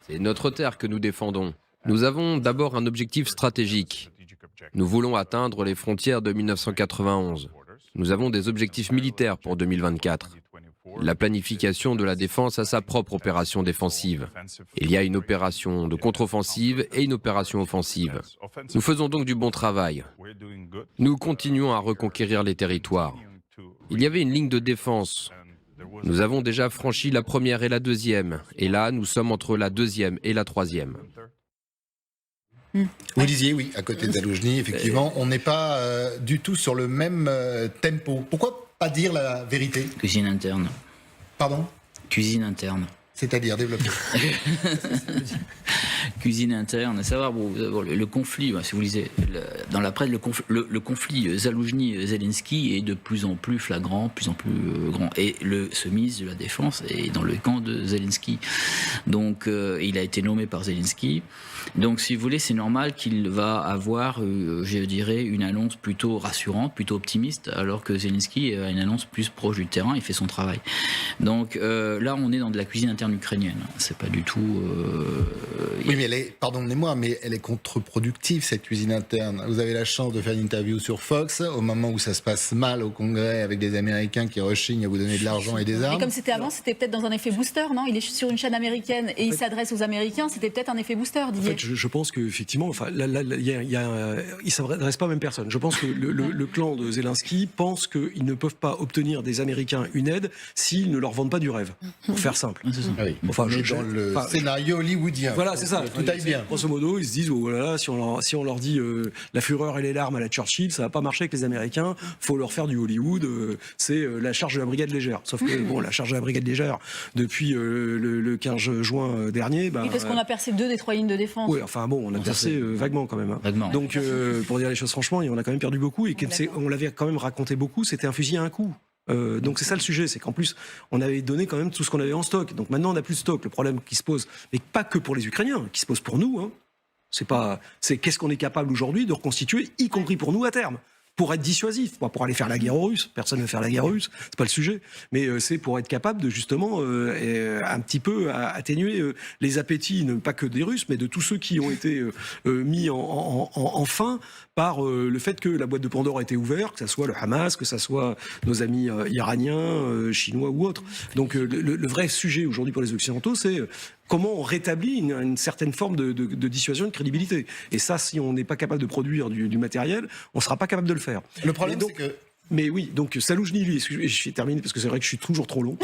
C'est notre terre que nous défendons. Nous avons d'abord un objectif stratégique. Nous voulons atteindre les frontières de 1991. Nous avons des objectifs militaires pour 2024. La planification de la défense a sa propre opération défensive. Il y a une opération de contre-offensive et une opération offensive. Nous faisons donc du bon travail. Nous continuons à reconquérir les territoires. Il y avait une ligne de défense. Nous avons déjà franchi la première et la deuxième. Et là, nous sommes entre la deuxième et la troisième. Vous disiez, oui, à côté de Zaloujny, effectivement, on n'est pas du tout sur le même tempo. Pourquoi pas dire la vérité? Cuisine interne. Pardon? Cuisine interne. C'est-à-dire développer. Cuisine interne, à savoir le conflit, si vous lisez dans la presse, le conflit Zaloujny-Zelensky est de plus en plus flagrant, de plus en plus grand. Et ce ministre de la Défense est dans le camp de Zelensky. Donc il a été nommé par Zelensky. Donc si vous voulez, c'est normal qu'il va avoir, je dirais, une annonce plutôt rassurante, plutôt optimiste, alors que Zelensky a une annonce plus proche du terrain, il fait son travail. Donc là, on est dans de la cuisine interne ukrainienne. C'est pas du tout... Oui, mais elle est, pardonnez-moi, mais elle est contre-productive, cette cuisine interne. Vous avez la chance de faire une interview sur Fox, au moment où ça se passe mal au Congrès, avec des Américains qui rechignent à vous donner de l'argent et des armes. Et comme c'était avant, c'était peut-être dans un effet booster, non? Il est sur une chaîne américaine et il s'adresse aux Américains, c'était peut-être un effet booster, Didier. En fait, je pense qu'effectivement, enfin, il ne s'adresse pas à la même personne. Je pense que le clan de Zelensky pense qu'ils ne peuvent pas obtenir des Américains une aide s'ils ne leur vendent pas du rêve, pour faire simple. Ah oui. Enfin, dans le scénario hollywoodien. Voilà, c'est ça. Tout aille bien. Grosso modo, ils se disent, oh voilà, si on leur dit la fureur et les larmes à la Churchill, ça va pas marcher avec les Américains, faut leur faire du Hollywood, c'est la charge de la brigade légère. Sauf que, bon, la charge de la brigade légère, depuis le 15 juin dernier... Oui, parce qu'on a percé 2 des 3 lignes de défense. Oui, enfin bon, on a percé vaguement quand même. Hein. Vaguement. Donc, pour dire les choses franchement, on a quand même perdu beaucoup, et on l'avait quand même raconté beaucoup, c'était un fusil à un coup. Donc c'est ça le sujet, c'est qu'en plus on avait donné quand même tout ce qu'on avait en stock. Donc maintenant on n'a plus de stock. Le problème qui se pose, mais pas que pour les Ukrainiens, qui se pose pour nous, hein, c'est qu'est-ce qu'on est capable aujourd'hui de reconstituer, y compris pour nous à terme, pour être dissuasif, pas pour aller faire la guerre aux Russes. Personne ne veut faire la guerre aux Russes, c'est pas le sujet. Mais c'est pour être capable de justement un petit peu atténuer les appétits, pas que des Russes, mais de tous ceux qui ont été mis en fin par le fait que la boîte de Pandore a été ouverte, que ça soit le Hamas, que ça soit nos amis iraniens, chinois ou autres. Donc le vrai sujet aujourd'hui pour les Occidentaux, c'est comment on rétablit une certaine forme de dissuasion, de crédibilité. Et ça, si on n'est pas capable de produire du matériel, on ne sera pas capable de le faire. Le problème, c'est que... Mais oui, donc Zaloujny, lui, je termine parce que c'est vrai que je suis toujours trop long.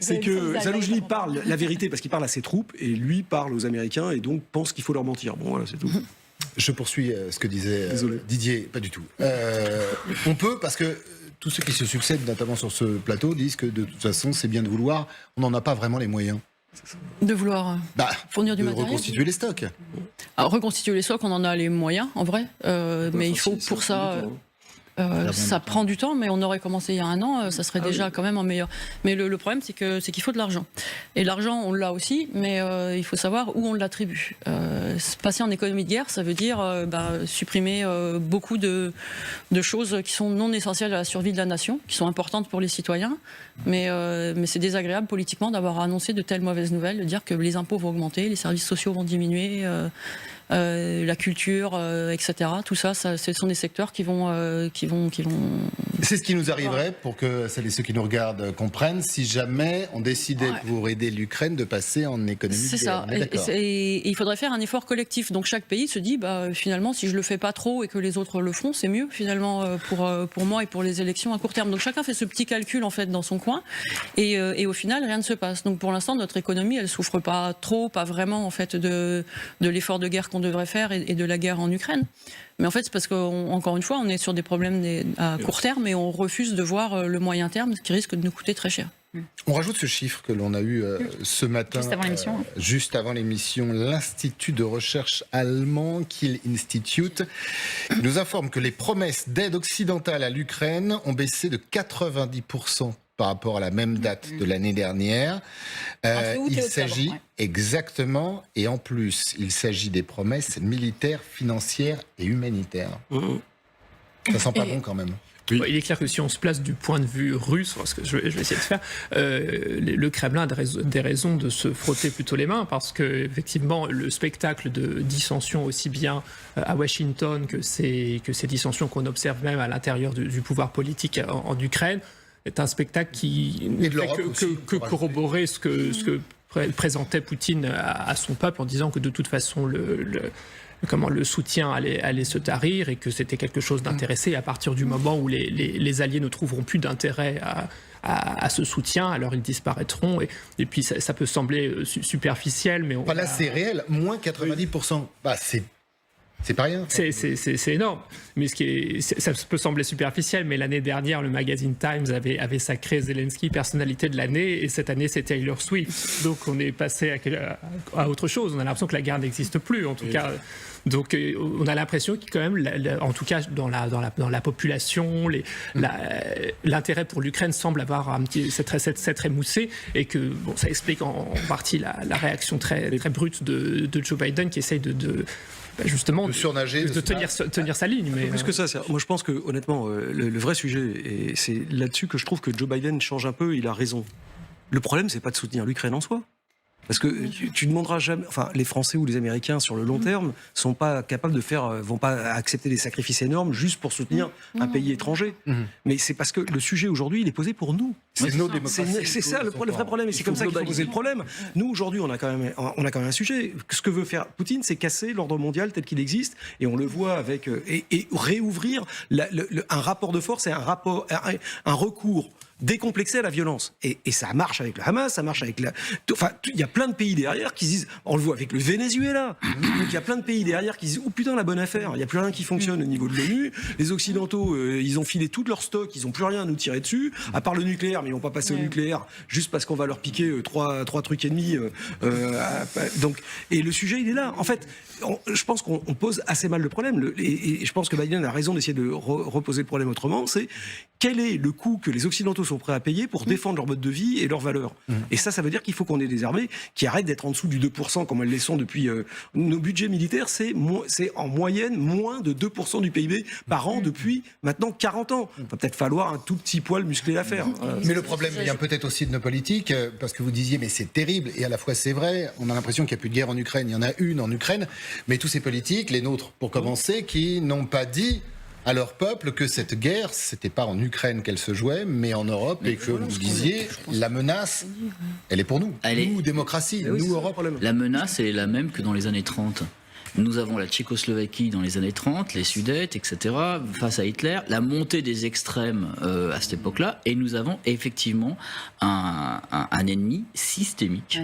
c'est que Zaloujny parle la vérité parce qu'il parle à ses troupes et lui parle aux Américains et donc pense qu'il faut leur mentir. Bon, voilà, c'est tout. Je poursuis ce que disait Didier, pas du tout. On peut, parce que tous ceux qui se succèdent, notamment sur ce plateau, disent que de toute façon, c'est bien de vouloir, on n'en a pas vraiment les moyens. De vouloir fournir du matériel. Reconstituer les stocks. Alors, reconstituer les stocks, on en a les moyens, en vrai. Mais il faut pour ça... ça prend du temps, mais on aurait commencé il y a 1 an, ça serait déjà quand même un meilleur. Mais le problème, c'est qu'il faut de l'argent. Et l'argent, on l'a aussi, mais il faut savoir où on l'attribue. Passer en économie de guerre, ça veut dire supprimer beaucoup de choses qui sont non essentielles à la survie de la nation, qui sont importantes pour les citoyens. Mais c'est désagréable politiquement d'avoir annoncé de telles mauvaises nouvelles, de dire que les impôts vont augmenter, les services sociaux vont diminuer. La culture, etc. Tout ça, ce sont des secteurs qui vont. C'est ce qui nous arriverait pour que celles et ceux qui nous regardent comprennent. Si jamais on décidait pour aider l'Ukraine de passer en économie. C'est ça. Et il faudrait faire un effort collectif. Donc chaque pays se dit, finalement, si je le fais pas trop et que les autres le font, c'est mieux finalement pour moi et pour les élections à court terme. Donc chacun fait ce petit calcul en fait dans son coin. Et au final, rien ne se passe. Donc pour l'instant, notre économie, elle souffre pas trop, pas vraiment en fait de l'effort de guerre qu'on devrait faire et de la guerre en Ukraine. Mais en fait, c'est parce qu'encore une fois, on est sur des problèmes à court terme et on refuse de voir le moyen terme qui risque de nous coûter très cher. On rajoute ce chiffre que l'on a eu ce matin, juste avant l'émission, l'Institut de recherche allemand Kiel Institute nous informe que les promesses d'aide occidentale à l'Ukraine ont baissé de 90% par rapport à la même date de l'année dernière. Il s'agit exactement, et en plus, il s'agit des promesses militaires, financières et humanitaires. Ça sent pas bon quand même. Oui. Il est clair que si on se place du point de vue russe, ce que je vais essayer de faire, le Kremlin a des raisons de se frotter plutôt les mains, parce que effectivement le spectacle de dissensions aussi bien à Washington que ces dissensions qu'on observe même à l'intérieur du pouvoir politique en Ukraine est un spectacle qui ne fait que corroborer ce que présentait Poutine à son peuple en disant que de toute façon le soutien allait se tarir et que c'était quelque chose d'intéressé. À partir du moment où les alliés ne trouveront plus d'intérêt à ce soutien, alors ils disparaîtront. Et puis ça peut sembler superficiel, mais là c'est réel, moins 90%. Bah, c'est pas rien. C'est énorme. Mais ça peut sembler superficiel, mais l'année dernière, le magazine Times avait sacré Zelensky personnalité de l'année, et cette année, c'est Taylor Swift. Donc on est passé à autre chose. On a l'impression que la guerre n'existe plus, en tout cas. Donc on a l'impression qu'il quand même, en tout cas dans la population, l'intérêt pour l'Ukraine semble avoir s'être émoussé, et que ça explique en partie la réaction très, très brute de Joe Biden, qui essaye justement de surnager, de tenir sa ligne. Mais plus que ça, moi je pense que honnêtement, le vrai sujet, et c'est là-dessus que je trouve que Joe Biden change un peu, il a raison. Le problème, c'est pas de soutenir l'Ukraine en soi. Parce que tu demanderas jamais, enfin, les Français ou les Américains sur le long terme sont pas capables vont pas accepter des sacrifices énormes juste pour soutenir un pays étranger. Mais c'est parce que le sujet aujourd'hui, il est posé pour nous. C'est nos démocraties. C'est ça le vrai problème, et c'est comme ça qu'il faut poser le problème. Nous aujourd'hui, on a quand même un sujet. Ce que veut faire Poutine, c'est casser l'ordre mondial tel qu'il existe, et on le voit avec et réouvrir un rapport de force et un recours décomplexé à la violence. Et ça marche avec le Hamas, ça marche avec enfin, il y a plein de pays derrière qui disent, on le voit avec le Venezuela, donc il y a plein de pays derrière qui disent, oh putain, la bonne affaire, il n'y a plus rien qui fonctionne au niveau de l'ONU, les Occidentaux, ils ont filé tout leur stock, ils n'ont plus rien à nous tirer dessus, à part le nucléaire, mais ils vont pas passer au nucléaire, juste parce qu'on va leur piquer trois trucs et demi. Donc, et le sujet, il est là. En fait, je pense qu'on pose assez mal le problème, et je pense que Biden a raison d'essayer de reposer le problème autrement, c'est quel est le coût que les Occidentaux sont prêts à payer pour défendre leur mode de vie et leurs valeurs. Et ça veut dire qu'il faut qu'on ait des armées qui arrêtent d'être en dessous du 2%, comme elles le sont depuis... nos budgets militaires, c'est en moyenne moins de 2% du PIB par an depuis maintenant 40 ans. Il va peut-être falloir un tout petit poil musclé à faire. Mais le problème vient peut-être aussi de nos politiques, parce que vous disiez, mais c'est terrible, et à la fois c'est vrai, on a l'impression qu'il n'y a plus de guerre en Ukraine, il y en a une en Ukraine, mais tous ces politiques, les nôtres pour commencer, qui n'ont pas dit à leur peuple que cette guerre, c'était pas en Ukraine qu'elle se jouait, mais en Europe, et que vous disiez, la menace, elle est pour nous. Nous, démocratie, nous, Europe. La menace, elle est la même que dans les années 30. Nous avons la Tchécoslovaquie dans les années 30, les Sudètes, etc., face à Hitler, la montée des extrêmes à cette époque-là, et nous avons effectivement un ennemi systémique.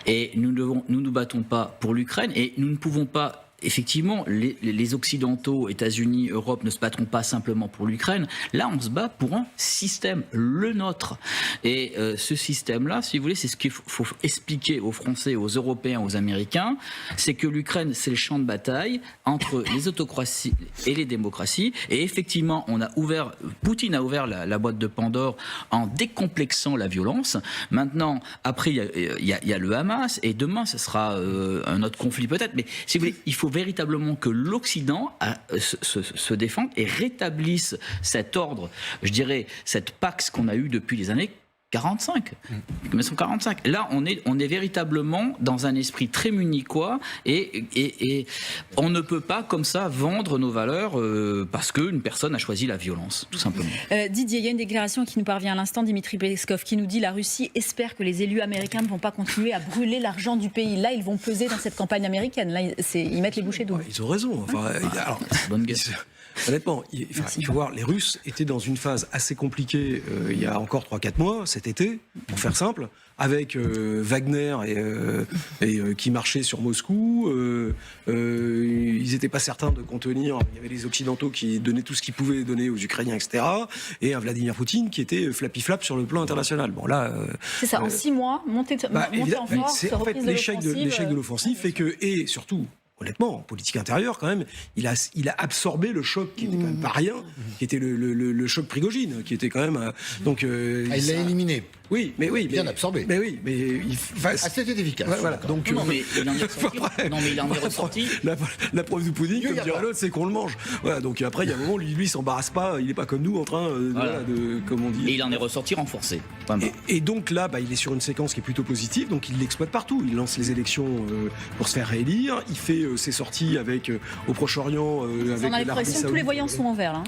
Et nous nous battons pas pour l'Ukraine, et nous ne pouvons pas... Effectivement, les Occidentaux, États-Unis, Europe ne se battront pas simplement pour l'Ukraine. Là, on se bat pour un système, le nôtre. Et ce système-là, si vous voulez, c'est ce qu'il faut expliquer aux Français, aux Européens, aux Américains, c'est que l'Ukraine, c'est le champ de bataille entre les autocraties et les démocraties. Et effectivement, Poutine a ouvert la boîte de Pandore en décomplexant la violence. Maintenant, après, il y a le Hamas, et demain, ce sera un autre conflit peut-être. Mais si vous voulez, il faut véritablement que l'Occident se défende et rétablisse cet ordre, je dirais, cette pax qu'on a eue depuis les années 1945. Là, on est véritablement dans un esprit très munichois, et on ne peut pas comme ça vendre nos valeurs parce qu'une personne a choisi la violence, tout simplement. Didier, il y a une déclaration qui nous parvient à l'instant, Dimitri Peskov, qui nous dit: la Russie espère que les élus américains ne vont pas continuer à brûler l'argent du pays. Là, ils vont peser dans cette campagne américaine. Là, ils mettent les bouchées doubles. Ils ont raison. Enfin, alors, bonne guerre. Honnêtement, il faut voir, les Russes étaient dans une phase assez compliquée il y a encore 3-4 mois, cet été, pour faire simple, avec Wagner et qui marchait sur Moscou. Ils n'étaient pas certains de contenir. Il y avait les Occidentaux qui donnaient tout ce qu'ils pouvaient donner aux Ukrainiens, etc. Et un Vladimir Poutine qui était flappy-flap sur le plan international. Bon, là, c'est ça, en 6 mois, monter en force, en fait, l'échec de l'offensive fait que, et surtout, honnêtement, en politique intérieure, quand même, il a absorbé le choc qui n'était quand même pas rien, qui était le choc Prigojine, qui était quand même... il l'a éliminé. Oui, mais bien absorbé. Mais oui, mais c'était efficace. Voilà. Donc, non, mais il en est ressorti. Non, mais il en est ressorti. La preuve du pudding, comme dirait l'autre, c'est qu'on le mange. Voilà. Donc après, il y a un moment, lui, il s'embarrasse pas. Il est pas comme nous en train de, comme on dit. Et il en est ressorti renforcé. Et donc là, il est sur une séquence qui est plutôt positive. Donc il l'exploite partout. Il lance les élections pour se faire réélire. Il fait ses sorties avec au Proche-Orient avec on a l'impression que tous les voyants sont en vert. Hein.